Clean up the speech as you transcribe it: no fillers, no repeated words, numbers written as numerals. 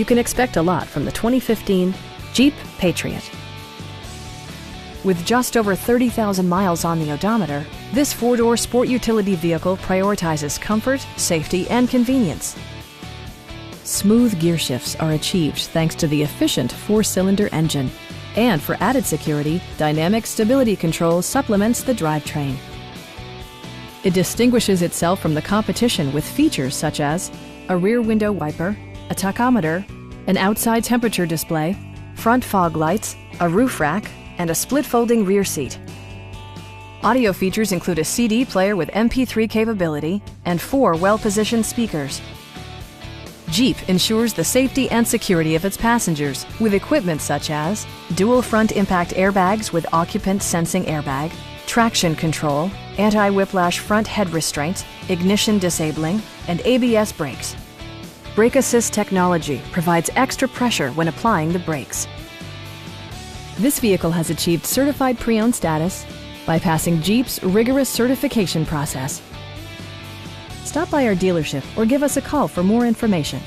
You can expect a lot from the 2015 Jeep Patriot. With just over 30,000 miles on the odometer, this four-door sport utility vehicle prioritizes comfort, safety, and convenience. Smooth gear shifts are achieved thanks to the efficient four-cylinder engine. And for added security, dynamic stability control supplements the drivetrain. It distinguishes itself from the competition with features such as a rear window wiper, a tachometer, an outside temperature display, front fog lights, a roof rack, and a split folding rear seat. Audio features include a CD player with MP3 capability and 4 well-positioned speakers. Jeep ensures the safety and security of its passengers with equipment such as dual front impact airbags with occupant sensing airbag, traction control, anti-whiplash front head restraints, ignition disabling, and ABS brakes. Brake Assist technology provides extra pressure when applying the brakes. This vehicle has achieved certified pre-owned status by passing Jeep's rigorous certification process. Stop by our dealership or give us a call for more information.